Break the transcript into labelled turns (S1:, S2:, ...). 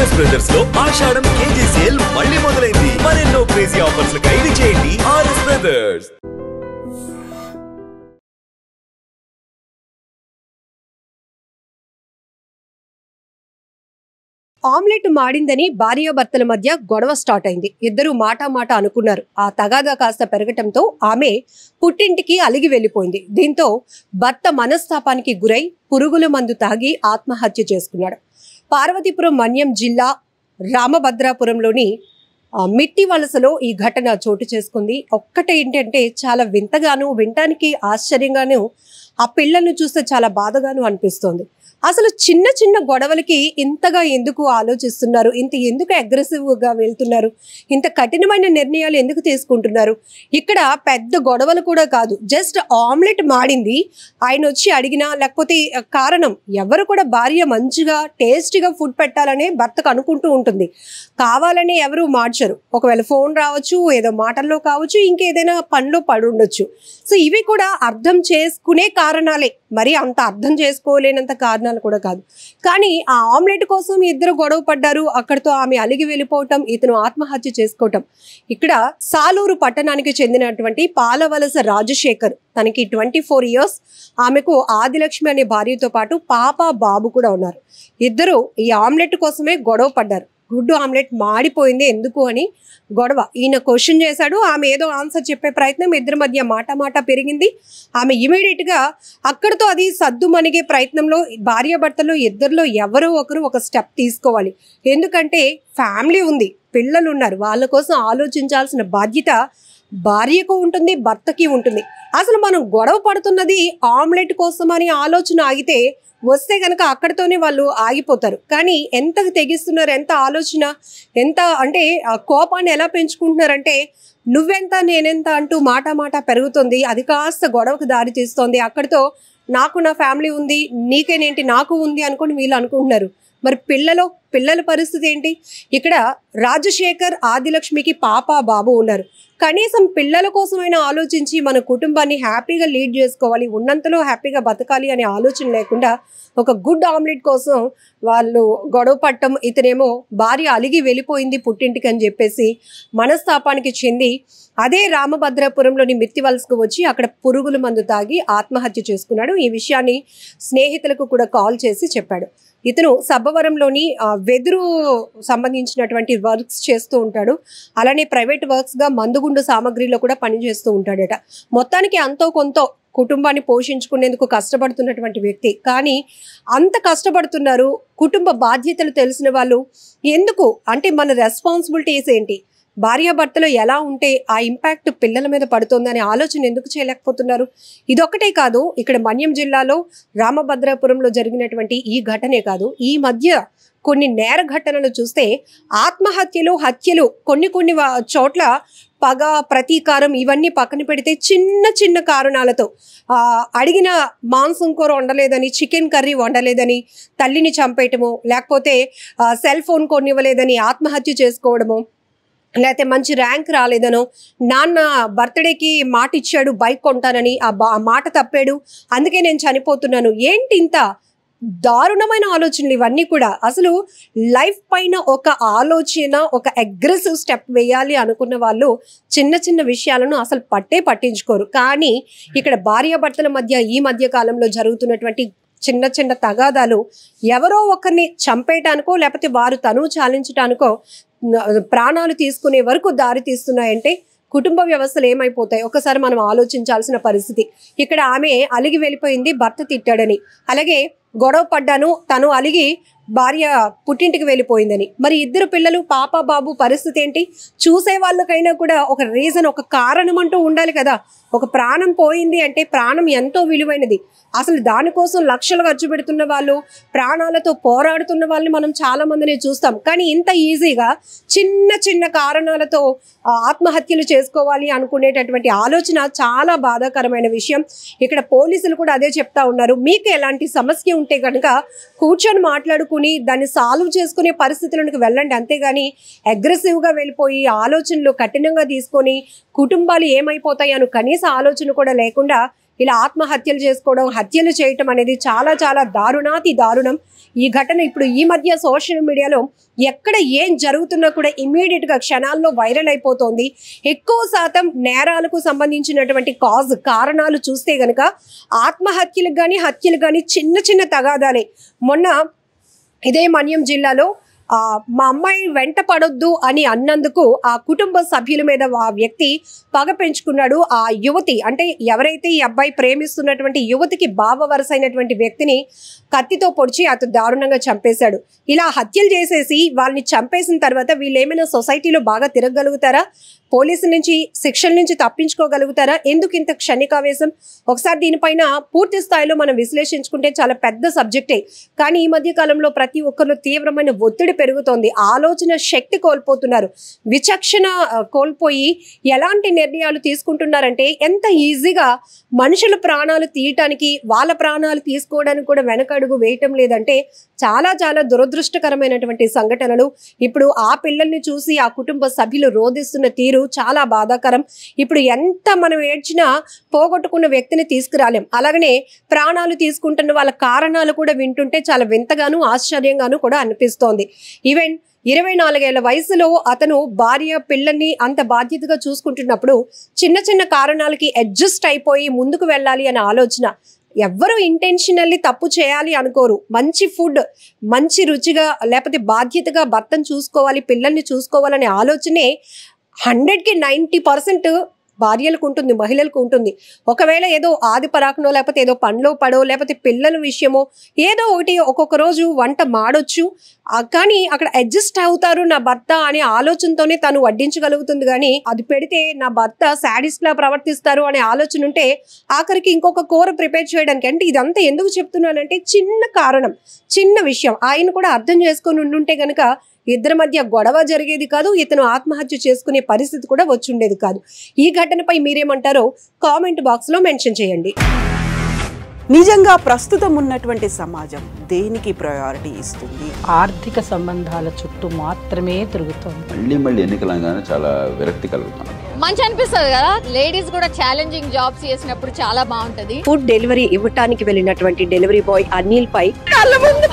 S1: RS brothers లో ఆషాఢం KG sale మళ్ళీ మొదలైంది. మరెన్నో క్రేజీ ఆఫర్స్ ఖైదీ చేయండి ఆర్ఎస్ బ్రదర్స్.
S2: ఆమ్లెట్ మాడిందని భార్యాభర్తల మధ్య గొడవ స్టార్ట్ అయింది. ఇద్దరు మాట అనుకున్నారు. ఆ తగాదా కాస్త పెరగటంతో ఆమె పుట్టింటికి అలిగి వెళ్ళిపోయింది. దీంతో భర్త మనస్తాపానికి గురై పురుగుల మందు తాగి ఆత్మహత్య చేసుకున్నాడు. పార్వతీపురం మన్యం జిల్లా రామభద్రాపురంలోని మిట్టి వలసలో ఈ ఘటన చోటు చేసుకుంది. ఒక్కటేంటంటే చాలా వింతగాను, వినటానికి ఆశ్చర్యంగాను, ఆ పిల్లలను చూస్తే చాలా బాధగాను అనిపిస్తోంది. అసలు చిన్న చిన్న గొడవలకి ఇంతగా ఎందుకు ఆలోచిస్తున్నారు? ఎందుకు అగ్రెసివ్గా వెళ్తున్నారు? ఇంత కఠినమైన నిర్ణయాలు ఎందుకు తీసుకుంటున్నారు? ఇక్కడ పెద్ద గొడవలు కూడా కాదు, జస్ట్ ఆమ్లెట్ మాడింది, ఆయన వచ్చి అడిగినా లేకపోతే కారణం ఎవరు కూడా భార్య మంచిగా టేస్టీగా ఫుడ్ పెట్టాలనే భర్తకు అనుకుంటూ ఉంటుంది. కావాలని ఎవరు మార్చరు. ఒకవేళ ఫోన్ రావచ్చు, ఏదో మాటల్లో కావచ్చు, ఇంకేదైనా పనిలో పడి ఉండొచ్చు. సో ఇవి కూడా అర్థం చేసుకునే కారణాలే, మరి అంత అర్థం చేసుకోలేనంత కారణాలు కూడా కాదు. కానీ ఆ ఆమ్లెట్ కోసం ఇద్దరు గొడవ పడ్డారు. అక్కడితో ఆమె అలిగి వెళ్ళిపోవటం, ఇతను ఆత్మహత్య చేసుకోవటం. ఇక్కడ సాలూరు పట్టణానికి చెందినటువంటి పాలవలస రాజశేఖర్, తనకి 24 years, ఆమెకు ఆదిలక్ష్మి అనే భార్యతో పాటు పాప బాబు కూడా ఉన్నారు. ఇద్దరు ఈ ఆమ్లెట్ కోసమే గొడవ పడ్డారు. గుడ్డు ఆమ్లెట్ మాడిపోయింది ఎందుకు అని గొడవ. ఈయన క్వశ్చన్ చేశాడు, ఆమె ఏదో ఆన్సర్ చెప్పే ప్రయత్నం, ఇద్దరి మధ్య మాట పెరిగింది. ఆమె ఇమీడియట్గా అక్కడితో అది సద్దు మణిగే ప్రయత్నంలో భార్యాభర్తలు ఇద్దరిలో ఎవరో ఒకరు ఒక స్టెప్ తీసుకోవాలి. ఎందుకంటే ఫ్యామిలీ ఉంది, పిల్లలు ఉన్నారు, వాళ్ళ కోసం ఆలోచించాల్సిన బాధ్యత భార్యకు ఉంటుంది, భర్తకి ఉంటుంది. అసలు మనం గొడవ పడుతున్నది ఆమ్లెట్ కోసం అని ఆలోచన ఆగితే వస్తే కనుక అక్కడితోనే వాళ్ళు ఆగిపోతారు. కానీ ఎంత తెగిస్తున్నారు, ఎంత ఆలోచన, ఎంత అంటే కోపాన్ని ఎలా పెంచుకుంటున్నారంటే నువ్వెంత నేనెంత అంటూ మాట పెరుగుతుంది. అది కాస్త గొడవకు దారి తీస్తోంది. అక్కడితో నాకు నా ఫ్యామిలీ ఉంది, నీకేనేంటి నాకు ఉంది అనుకొని వీళ్ళు అనుకుంటున్నారు. మరి పిల్లల పరిస్థితి ఏంటి? ఇక్కడ రాజశేఖర్, ఆదిలక్ష్మికి పాప బాబు ఉన్నారు. కనీసం పిల్లల కోసమైనా ఆలోచించి మన కుటుంబాన్ని హ్యాపీగా లీడ్ చేసుకోవాలి, ఉన్నంతలో హ్యాపీగా బతకాలి అనే ఆలోచన లేకుండా ఒక గుడ్ ఆమ్లెట్ కోసం వాళ్ళు గొడవ పట్టడం. ఇతనేమో భార్య అలిగి వెళ్ళిపోయింది పుట్టింటికి అని చెప్పేసి మనస్తాపానికి చెంది అదే రామభద్రాపురంలోని మిత్తి వలసకు వచ్చి అక్కడ పురుగుల మందు తాగి ఆత్మహత్య చేసుకున్నాడు. ఈ విషయాన్ని స్నేహితులకు కూడా కాల్ చేసి చెప్పాడు. ఇతను సబ్బవరంలోని వెదురు సంబంధించినటువంటి వర్క్స్ చేస్తూ ఉంటాడు. అలానే ప్రైవేట్ వర్క్స్గా మందుగుండు సామాగ్రిలో కూడా పనిచేస్తూ ఉంటాడట. మొత్తానికి అంతో కొంత కుటుంబాన్ని పోషించుకునేందుకు కష్టపడుతున్నటువంటి వ్యక్తి. కానీ అంత కష్టపడుతున్నారు, కుటుంబ బాధ్యతలు తెలిసిన వాళ్ళు ఎందుకు అంటే మన రెస్పాన్సిబిలిటీస్ ఏంటి, భార్యాభర్తలు ఎలా ఉంటే ఆ ఇంపాక్ట్ పిల్లల మీద పడుతుందనే ఆలోచన ఎందుకు చేయలేకపోతున్నారు? ఇదొక్కటే కాదు, ఇక్కడ మన్యం జిల్లాలో రామభద్రాపురంలో జరిగినటువంటి ఈ ఘటనే కాదు, ఈ మధ్య కొన్ని నేర ఘటనలు చూస్తే ఆత్మహత్యలు, హత్యలు, కొన్ని చోట్ల పగ, ప్రతీకారం ఇవన్నీ పక్కన పెడితే చిన్న కారణాలతో అడిగిన మాంసం కూర వండలేదని, చికెన్ కర్రీ వండలేదని తల్లిని చంపేయటము, లేకపోతే సెల్ ఫోన్ కొనివ్వలేదని ఆత్మహత్య చేసుకోవడము, లేకపోతే మంచి ర్యాంక్ రాలేదనో, నాన్న బర్త్డేకి మాట ఇచ్చాడు బైక్ కొంటానని ఆ మాట తప్పాడు అందుకే నేను చనిపోతున్నాను. ఏంటి ఇంత దారుణమైన ఆలోచనలు ఇవన్నీ కూడా? అసలు లైఫ్ పైన ఒక ఆలోచన, ఒక అగ్రెసివ్ స్టెప్ వేయాలి అనుకున్న వాళ్ళు చిన్న విషయాలను అసలు పట్టించుకోరు. కానీ ఇక్కడ భార్యాభర్తల మధ్య ఈ మధ్య కాలంలో జరుగుతున్నటువంటి చిన్న తగాదాలు ఎవరో ఒకరిని చంపేయటానికో లేకపోతే వారు తనువు చాలించటానికో ప్రాణాలు తీసుకునే వరకు దారి తీస్తున్నాయంటే కుటుంబ వ్యవస్థలు ఏమైపోతాయి ఒకసారి మనం ఆలోచించాల్సిన పరిస్థితి. ఇక్కడ ఆమె అలిగి వెళ్ళిపోయింది భర్త తిట్టాడని, అలాగే గొడవ పడ్డాను తను అలిగి భార్య పుట్టింటికి వెళ్ళిపోయిందని. మరి ఇద్దరు పిల్లలు పాప బాబు పరిస్థితి ఏంటి? చూసే వాళ్ళకైనా కూడా ఒక రీజన్, ఒక కారణం అంటూ ఉండాలి కదా. ఒక ప్రాణం పోయింది అంటే ప్రాణం ఎంతో విలువైనది. అసలు దానికోసం లక్షలు ఖర్చు పెడుతున్న వాళ్ళు, ప్రాణాలతో పోరాడుతున్న వాళ్ళని మనం చాలా మందిని చూస్తాం. కానీ ఇంత ఈజీగా చిన్న కారణాలతో ఆత్మహత్యలు చేసుకోవాలి అనుకునేటటువంటి ఆలోచన చాలా బాధాకరమైన విషయం. ఇక్కడ పోలీసులు కూడా అదే చెప్తా ఉన్నారు. మీకు ఎలాంటి సమస్య ఉంటే కనుక కూర్చొని మాట్లాడుకుని దాన్ని సాల్వ్ చేసుకునే పరిస్థితులకు వెళ్ళండి, అంతేగాని అగ్రెసివ్గా వెళ్ళిపోయి ఆలోచనలు కఠినంగా తీసుకొని కుటుంబాలు ఏమైపోతాయి అని కనీస ఆలోచన కూడా లేకుండా ఇలా ఆత్మహత్యలు చేసుకోవడం, హత్యలు చేయటం అనేది చాలా చాలా దారుణాతి దారుణం. ఈ ఘటన ఇప్పుడు ఈ మధ్య సోషల్ మీడియాలో ఎక్కడ ఏం జరుగుతున్నా కూడా ఇమ్మీడియట్ గా క్షణాల్లో వైరల్ అయిపోతోంది. ఎక్కువ శాతం నేరాలకు సంబంధించినటువంటి కారణాలు చూస్తే గనక ఆత్మహత్యలకు కానీ హత్యలు కానీ చిన్న చిన్న తగాదాలే. మొన్న ఇదే మన్యం జిల్లాలో మా అమ్మాయి వెంట పడొద్దు అని అన్నందుకు ఆ కుటుంబ సభ్యుల మీద ఆ వ్యక్తి పగ పెంచుకున్నాడు. ఆ యువతి అంటే ఎవరైతే ఈ అబ్బాయి ప్రేమిస్తున్నటువంటి యువతికి బావ వరసైనటువంటి వ్యక్తిని కత్తితో పొడిచి అతను దారుణంగా చంపేశాడు. ఇలా హత్యలు చేసేసి వాళ్ళని చంపేసిన తర్వాత వీళ్ళు ఏమైనా సొసైటీలో బాగా తిరగగలుగుతారా? పోలీసుల నుంచి శిక్షల నుంచి తప్పించుకోగలుగుతారా? ఎందుకు ఇంత క్షణికావేశం? ఒకసారి దీనిపైన పూర్తి స్థాయిలో మనం విశ్లేషించుకుంటే చాలా పెద్ద సబ్జెక్టే. కానీ ఈ మధ్య కాలంలో ప్రతి ఒక్కరిలో తీవ్రమైన ఒత్తిడి పెరుగుతోంది. ఆలోచన శక్తి కోల్పోతున్నారు, విచక్షణ కోల్పోయి ఎలాంటి నిర్ణయాలు తీసుకుంటున్నారంటే ఎంత ఈజీగా మనుషుల ప్రాణాలు తీయటానికి, వాళ్ళ ప్రాణాలు తీసుకోవడానికి కూడా వెనకడుగు వేయటం లేదంటే చాలా చాలా దురదృష్టకరమైనటువంటి సంఘటనలు. ఇప్పుడు ఆ పిల్లల్ని చూసి ఆ కుటుంబ సభ్యులు రోధిస్తున్న తీరు చాలా బాధాకరం. ఇప్పుడు ఎంత మనం ఏడ్చినా పోగొట్టుకున్న వ్యక్తిని తీసుకురాలేం. అలాగనే ప్రాణాలు తీసుకుంటున్న వాళ్ళ కారణాలు కూడా వింటుంటే చాలా వింతగాను ఆశ్చర్యంగాను కూడా అనిపిస్తోంది. ఈవెన్ 24 ఏళ్ల వయసులో అతను భార్య పిల్లల్ని అంత బాధ్యతగా చూసుకుంటున్నప్పుడు చిన్న చిన్న కారణాలకి అడ్జస్ట్ అయిపోయి ముందుకు వెళ్ళాలి అనే ఆలోచన. ఎవ్వరూ ఇంటెన్షనల్లీ తప్పు చేయాలి అనుకోరు. మంచి ఫుడ్, మంచి రుచిగా లేకపోతే బాధ్యతగా భర్తను చూసుకోవాలి, పిల్లల్ని చూసుకోవాలనే ఆలోచనే 100కి 90% భార్యలకు ఉంటుంది, మహిళలకు ఉంటుంది. ఒకవేళ ఏదో ఆది పరాకునో లేకపోతే ఏదో పనిలో పడో లేకపోతే పిల్లల విషయమో ఏదో ఒకటి ఒక్కొక్క రోజు వంట మాడొచ్చు, కానీ అక్కడ అడ్జస్ట్ అవుతారు నా భర్త అనే ఆలోచనతోనే తను వడ్డించగలుగుతుంది. కానీ అది పెడితే నా భర్త సాడిస్ట్ లా ప్రవర్తిస్తారు అనే ఆలోచన ఉంటే ఆఖరికి ఇంకొక కూర ప్రిపేర్ చేయడానికి. అంటే ఇదంతా ఎందుకు చెప్తున్నానంటే చిన్న కారణం, చిన్న విషయం ఆయన కూడా అర్థం చేసుకొని ఉండుంటే గనక ఇద్దరి మధ్య గొడవ జరిగేది కాదు, ఇతను ఆత్మహత్య చేసుకునే పరిస్థితి కూడా వచ్చుండేది కాదు. ఈ ఘటనపై మీరేమంటారో కామెంట్ బాక్స్ లో మెన్షన్ చేయండి.
S3: నిజంగా ప్రస్తుతం ఉన్నటువంటి సమాజం దేనికి ప్రయారిటీ ఇస్తుంది?
S4: ఆర్థిక సంబంధాల చుట్టూ మాత్రమే తిరుగుతుంది.
S5: మళ్ళీ ఎన్నికలంగానే చాలా విరక్తి కలుగుతాం.
S6: మంచి అనిపిస్తుంది కదా, లేడీస్ కూడా ఛాలెంజింగ్ జాబ్స్ చేసినప్పుడు చాలా బాగుంటది.
S2: ఫుడ్ డెలివరీ ఇవ్వటానికి వెళ్ళినటువంటి డెలివరీ బాయ్ అనిల్ పై కళ్ళ ముందు